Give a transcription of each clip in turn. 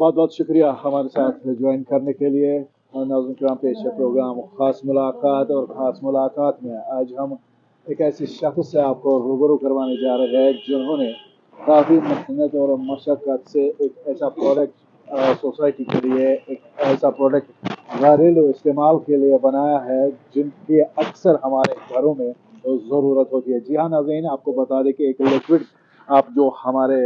बहुत बहुत शुक्रिया हमारे साथ ज्वाइन करने के लिए। नाज़रीन किराम, पेश है प्रोग्राम ख़ास मुलाकात, और ख़ास मुलाकात में आज हम एक ऐसे शख्स से आपको रूबरू करवाने जा रहे हैं जिन्होंने काफ़ी मेहनत और मशक्क़त से एक ऐसा प्रोडक्ट सोसाइटी के लिए, एक ऐसा प्रोडक्ट घरेलू इस्तेमाल के लिए बनाया है जिनकी अक्सर हमारे घरों में ज़रूरत होती है। जी हाँ नाज़रीन, आपको बता दें कि एक लिक्विड आप जो हमारे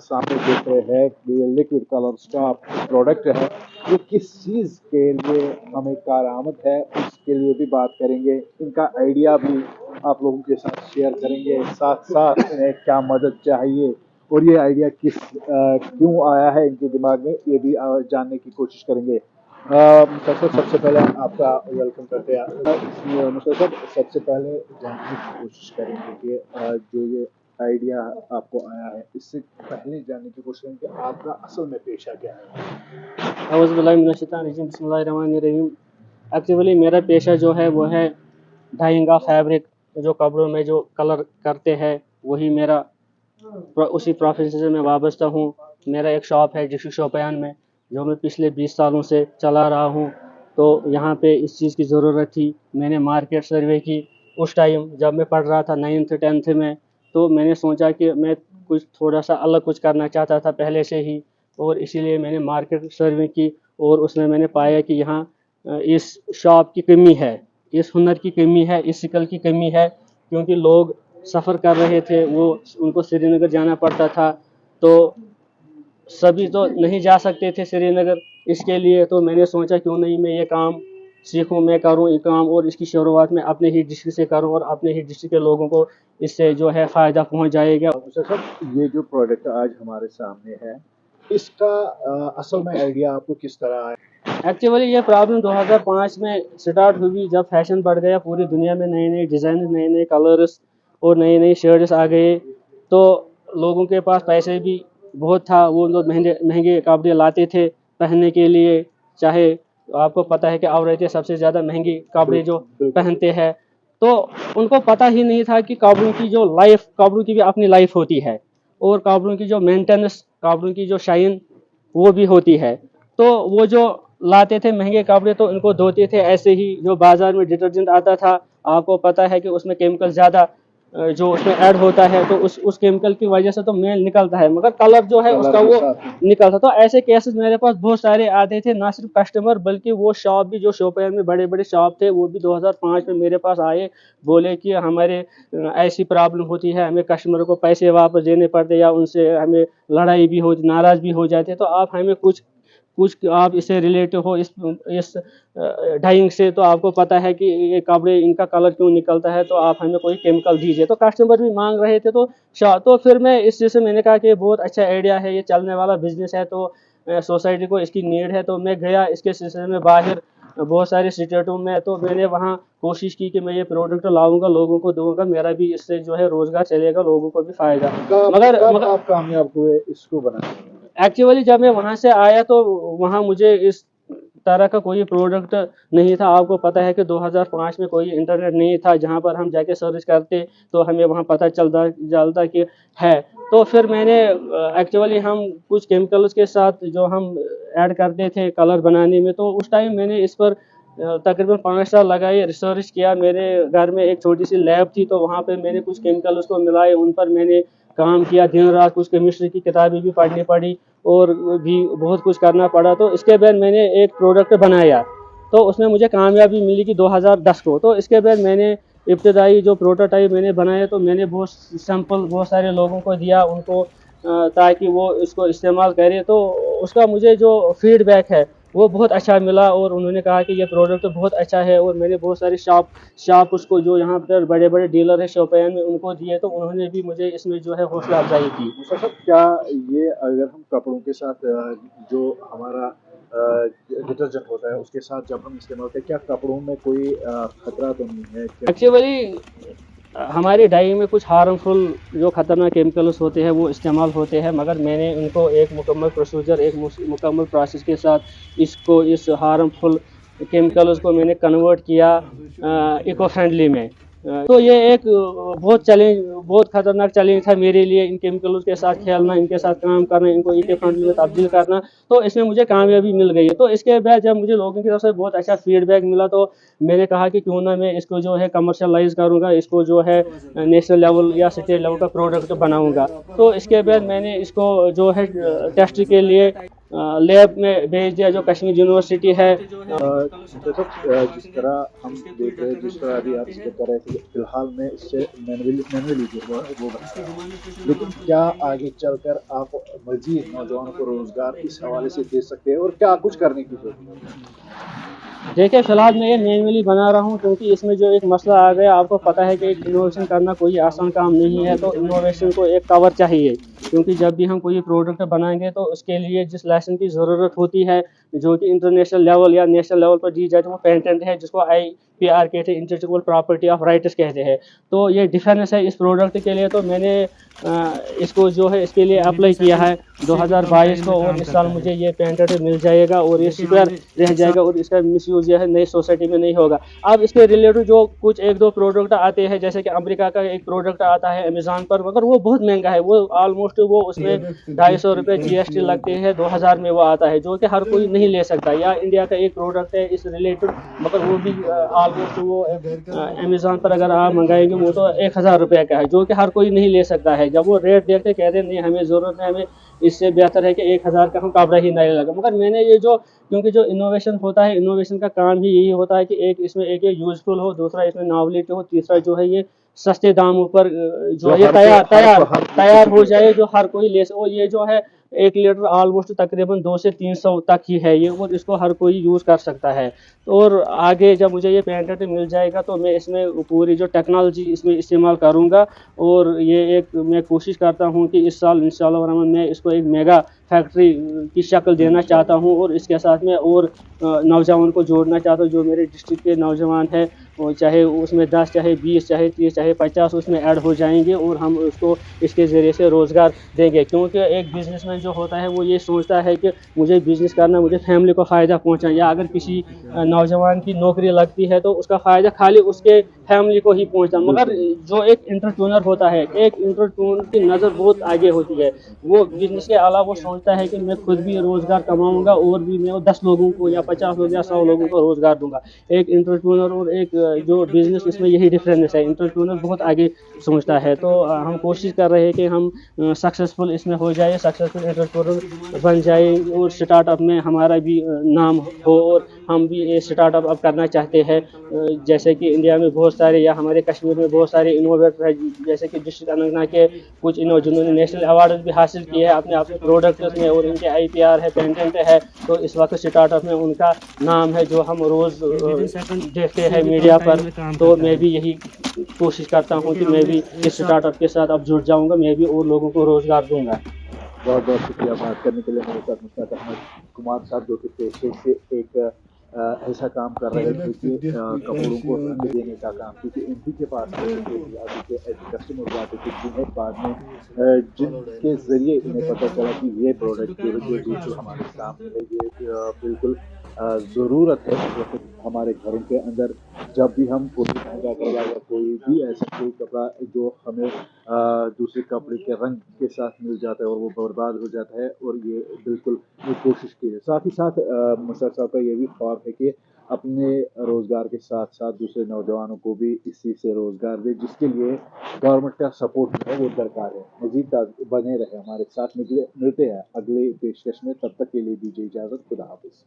सामने देख रहे हैं, ये लिक्विड कलर स्टॉप प्रोडक्ट है। ये किस चीज़ के लिए हमें कारआमद है उसके लिए भी बात करेंगे, इनका आइडिया भी आप लोगों के साथ शेयर करेंगे, साथ साथ इन्हें क्या मदद चाहिए और ये आइडिया क्यों आया है इनके दिमाग में, ये भी जानने की कोशिश करेंगे। सबसे पहले आपका वेलकम करते हैं। मुस्तफा, सबसे पहले जानने की कोशिश करेंगे कि जो ये आइडिया आपको आया है, इससे पहले जानने की कोशिश करेंगे कि आपका असल में पेशा क्या है। बिस्मिल्लाहिर्रहमानिर्रहीम। एक्चुअली मेरा पेशा जो है वो है डाइंग ऑफ फैब्रिक, जो कपड़ों में जो कलर करते हैं वही मेरा उसी प्रोफेशन से मैं वाबस्ता हूँ। मेरा एक शॉप है डिस्ट्रिक्ट शोपियान में, जो मैं पिछले 20 सालों से चला रहा हूँ। तो यहाँ पे इस चीज़ की ज़रूरत थी। मैंने मार्केट सर्वे की उस टाइम जब मैं पढ़ रहा था 9th 10th में। तो मैंने सोचा कि मैं कुछ थोड़ा सा अलग कुछ करना चाहता था पहले से ही, और इसीलिए मैंने मार्केट सर्वे की और उसमें मैंने पाया कि यहाँ इस शॉप की कमी है, इस हुनर की कमी है, इस स्किल की कमी है। क्योंकि लोग सफ़र कर रहे थे, वो उनको श्रीनगर जाना पड़ता था, तो सभी तो नहीं जा सकते थे श्रीनगर। इसके लिए तो मैंने सोचा क्यों नहीं मैं ये काम सीखूं, मैं करूं ये काम, और इसकी शुरुआत में अपने ही डिस्ट्रिक्ट से करूं और अपने ही डिस्ट्रिक्ट के लोगों को इससे जो है फ़ायदा पहुंच जाएगा। सर, ये जो प्रोडक्ट आज हमारे सामने है, इसका असल में आइडिया आपको किस तरह आया? एक्चुअली ये प्रॉब्लम 2005 में स्टार्ट हुई, जब फैशन बढ़ गया पूरी दुनिया में, नए नए डिज़ाइन, नए नए कलर्स और नए नए शर्ट्स आ गए। तो लोगों के पास पैसे भी बहुत था, वो लोग महंगे कपड़े लाते थे पहनने के लिए। चाहे आपको पता है कि औरतें सबसे ज़्यादा महंगे कपड़े जो पहनते हैं, तो उनको पता ही नहीं था कि कपड़ों की जो लाइफ, कपड़ों की भी अपनी लाइफ होती है, और कपड़ों की जो मेंटेनेंस, कपड़ों की जो शाइन वो भी होती है। तो वो जो लाते थे महंगे कपड़े, तो उनको धोते थे ऐसे ही, जो बाज़ार में डिटर्जेंट आता था, आपको पता है कि उसमें केमिकल ज़्यादा जो उसमें ऐड होता है, तो उस केमिकल की वजह से तो मेल निकलता है, मगर कलर जो है उसका वो निकलता। तो ऐसे केसेस मेरे पास बहुत सारे आते थे, ना सिर्फ कस्टमर बल्कि वो शॉप भी, जो शोपियान में बड़े बड़े शॉप थे, वो भी 2005 में मेरे पास आए, बोले कि हमारे ऐसी प्रॉब्लम होती है, हमें कस्टमर को पैसे वापस देने पड़ते, या उनसे हमें लड़ाई भी हो, नाराज़ भी हो जाते। तो आप हमें कुछ आप इससे रिलेटेड हो, इस डाइंग से, तो आपको पता है कि ये कपड़े, इनका कलर क्यों निकलता है, तो आप हमें कोई केमिकल दीजिए। तो कस्टमर भी मांग रहे थे। तो फिर मैं इस चीज़ से मैंने कहा कि ये बहुत अच्छा आइडिया है, ये चलने वाला बिजनेस है, तो सोसाइटी को इसकी नीड है। तो मैं गया इसके सिलसिले में बाहर बहुत सारे स्टेटों में, तो मैंने वहाँ कोशिश की कि मैं ये प्रोडक्ट लाऊंगा, लोगों को दूंगा, मेरा भी इससे जो है रोज़गार चलेगा, लोगों को भी फ़ायदा। मगर आप कामयाब हुए इसको बनाने? एक्चुअली जब मैं वहाँ से आया तो वहाँ मुझे इस तरह का कोई प्रोडक्ट नहीं था। आपको पता है कि 2005 में कोई इंटरनेट नहीं था जहाँ पर हम जाके सर्च करते तो हमें वहाँ पता चलता कि है। तो फिर मैंने एक्चुअली हम कुछ केमिकल्स के साथ जो हम ऐड करते थे कलर बनाने में, तो उस टाइम मैंने इस पर तकरीबन 5 साल लगाए, रिसर्च किया। मेरे घर में एक छोटी सी लैब थी, तो वहाँ पे मैंने कुछ केमिकल्स को मिलाए, उन पर मैंने काम किया दिन रात, कुछ केमिस्ट्री की किताबें भी पढ़नी पड़ी और भी बहुत कुछ करना पड़ा। तो इसके बाद मैंने एक प्रोडक्ट बनाया, तो उसमें मुझे कामयाबी मिली कि 2010 को। तो इसके बाद मैंने इब्तदाई जो प्रोटोटाइप मैंने बनाया, तो मैंने बहुत सैंपल बहुत सारे लोगों को दिया उनको, ताकि वो इसको इस्तेमाल करें। तो उसका मुझे जो फीडबैक है वो बहुत अच्छा मिला, और उन्होंने कहा कि ये प्रोडक्ट बहुत अच्छा है। और मैंने बहुत सारे शॉप उसको, जो यहाँ पर बड़े बड़े डीलर है शोपियान में, उनको दिए, तो उन्होंने भी मुझे इसमें जो है हौसला अफजाई की। क्या ये अगर हम कपड़ों के साथ जो हमारा डिटर्जेंट होता है उसके साथ जब हम इस्तेमाल करते हैं, क्या कपड़ों में कोई खतरा तो नहीं है? एक्चुअली हमारी डाई में कुछ हार्मफुल जो ख़तरनाक केमिकल्स होते हैं वो इस्तेमाल होते हैं, मगर मैंने उनको एक मुकम्मल प्रोसीजर, एक मुकम्मल प्रोसेस के साथ इस हार्मफुल केमिकल्स को मैंने कन्वर्ट किया इको फ्रेंडली में। तो ये एक बहुत खतरनाक चैलेंज था मेरे लिए, इन केमिकल्स के साथ खेलना, इनके साथ काम करना, इनको इको फ्रेंडली में तब्दील करना। तो इसमें मुझे कामयाबी मिल गई। तो इसके बाद जब मुझे लोगों की तरफ से बहुत अच्छा फीडबैक मिला, तो मैंने कहा कि क्यों ना मैं इसको जो है कमर्शलाइज करूँगा, इसको जो है नेशनल लेवल या स्टेट लेवल का प्रोडक्ट बनाऊँगा। तो इसके बाद मैंने इसको जो है टेस्ट के लिए लैब में भेज दिया, जो कश्मीर यूनिवर्सिटी है। देखो, जिस तरह हम देख रहे हैं, जिस तरह अभी आप इसको कर रहे थे, फिलहाल में इससे मैनुअली जो है वो बना रहा है, लेकिन क्या आगे चलकर आप मजीद नौजवानों को रोजगार इस हवाले से दे सकते हैं और क्या कुछ करने की जरूरत है? देखिए, फिलहाल मैं ये मैनुअली बना रहा हूँ, क्योंकि इसमें जो एक मसला आ गया, आपको पता है कि एक इनोवेशन करना कोई आसान काम नहीं है। तो इनोवेशन को एक कवर चाहिए, क्योंकि जब भी हम कोई प्रोडक्ट बनाएंगे तो उसके लिए जिस लाइसेंस की ज़रूरत होती है, जो कि इंटरनेशनल लेवल या नेशनल लेवल पर दी जाती है, वो पेटेंट है, जिसको IPR कहते हैं, इंटेलेक्चुअल प्रॉपर्टी ऑफ राइट्स कहते हैं। तो ये डिफरेंस है इस प्रोडक्ट के लिए। तो मैंने इसको जो है इसके लिए अप्लाई किया है 2022 को, और इस साल मुझे ये पेटेंट मिल जाएगा और ये सिक्योर रह जाएगा, और इसका मिसयूज जो है नई सोसाइटी में नहीं होगा। अब इसके रिलेटेड जो कुछ एक दो प्रोडक्ट आते हैं, जैसे कि अमेरिका का एक प्रोडक्ट आता है अमेजॉन पर, मगर वो बहुत महंगा है। वो ऑलमोस्ट वो उसमें 250 रुपये GST लगते हैं, 2000 में वो आता है, जो कि हर कोई नहीं ले सकता। या इंडिया का एक प्रोडक्ट है इस रिलेटेड, मगर वो भी ऑलमोस्ट वो अमेजॉन पर अगर आप मंगाएंगे वो तो 1000 रुपये का है, जो कि हर कोई नहीं ले सकता है। जब वो रेट देखते कहते हैं नहीं हमें ज़रूरत है, हमें इससे बेहतर है कि 1000 का हम कपड़ा ही नहीं लगा। मगर मैंने ये जो, क्योंकि जो इनोवेशन होता है, इनोवेशन का काम ही यही होता है कि एक इसमें एक यूजफुल हो, दूसरा इसमें नॉवलिटी हो, तीसरा जो है ये सस्ते दामों पर जो है तैयार हो जाए, जो हर कोई ले सके। और ये जो है 1 लीटर ऑलमोस्ट तकरीबन 200 से 300 तक ही है ये, और इसको हर कोई यूज़ कर सकता है। और आगे जब मुझे ये पेटेंट मिल जाएगा तो मैं इसमें पूरी जो टेक्नोलॉजी इसमें इस्तेमाल करूँगा, और ये एक मैं कोशिश करता हूँ कि इस साल इंशाल्लाह रहमान मैं इसको एक मेगा फैक्ट्री की शक्ल देना चाहता हूँ, और इसके साथ में और नौजवान को जोड़ना चाहता हूँ। जो मेरे डिस्ट्रिक्ट के नौजवान हैं, और चाहे उसमें 10 चाहे 20 चाहे 30 चाहे 50 उसमें ऐड हो जाएंगे, और हम उसको इसके ज़रिए से रोज़गार देंगे। क्योंकि एक बिज़नेसमैन जो होता है वो ये सोचता है कि मुझे बिज़नेस करना, मुझे फैमिली को फ़ायदा पहुंचाना। या अगर किसी नौजवान की नौकरी लगती है तो उसका फ़ायदा खाली उसके फैमिली को ही पहुंचता। मगर जो एक एंटरप्रेन्योर होता है, एक एंटरप्रेन्योर की नज़र बहुत आगे होती है। वो बिज़नेस के अलावा वो सोचता है कि मैं खुद भी रोज़गार कमाऊँगा, और भी मैं 10 लोगों को या 50 लोग या 100 लोगों को रोज़गार दूंगा। एक एंटरप्रेन्योर और एक जो बिज़नेस, इसमें यही डिफरेंस है। एंटरप्रेन्योर बहुत आगे सोचता है। तो हम कोशिश कर रहे हैं कि हम सक्सेसफुल इसमें हो जाए, सक्सेसफुल एंटरप्रेन्योर बन जाए, और स्टार्टअप में हमारा भी नाम हो, और हम भी ये स्टार्टअप अब करना चाहते हैं। जैसे कि इंडिया में बहुत सारे, या हमारे कश्मीर में बहुत सारे इनोवेटर हैं, जैसे कि डिस्ट्रिक्ट अनंतनाग के कुछ जिन्होंने नेशनल अवार्ड भी हासिल किए हैं अपने प्रोडक्ट्स में, और इनके IPR है, पेटेंट है। तो इस वक्त स्टार्टअप में उनका नाम है, जो हम रोज़ देखते हैं मीडिया पर। तो मैं भी यही कोशिश करता हूँ कि मैं भी इस स्टार्टअप के साथ अब जुड़ जाऊँगा, मैं भी और लोगों को रोज़गार दूँगा। बहुत बहुत शुक्रिया बात करने के लिए। मेरे साथ मुश्ताक अहमद कुमार साहब, जो कि पेशे से एक ऐसा काम कर रहे थे कि कपड़ों को रंग देने का काम, क्योंकि इनकी के पास कस्टमर आते थे जिन्हें बाद में जिनके ज़रिए इन्हें पता चला कि ये प्रोडक्ट जो हमारे सामने है, ये बिल्कुल ज़रूरत है इस वक्त हमारे घरों के अंदर। जब भी हम कोई महंगा कपड़ा या कोई भी ऐसा कोई कपड़ा जो हमें दूसरे कपड़े के रंग के साथ मिल जाता है और वो बर्बाद हो जाता है, और ये बिल्कुल ये कोशिश की है। साथ ही साथ मुशर्रफ साहब का ये भी ख्वाब है कि अपने रोज़गार के साथ साथ दूसरे नौजवानों को भी इसी से रोज़गार दे, जिसके लिए गवर्नमेंट का सपोर्ट जो है वो दरकार है। मज़ीद बने रहे हमारे साथ, मिलते हैं अगले पेशकश में। तब तक के लिए दीजिए इजाज़त। खुदा हाफिज़।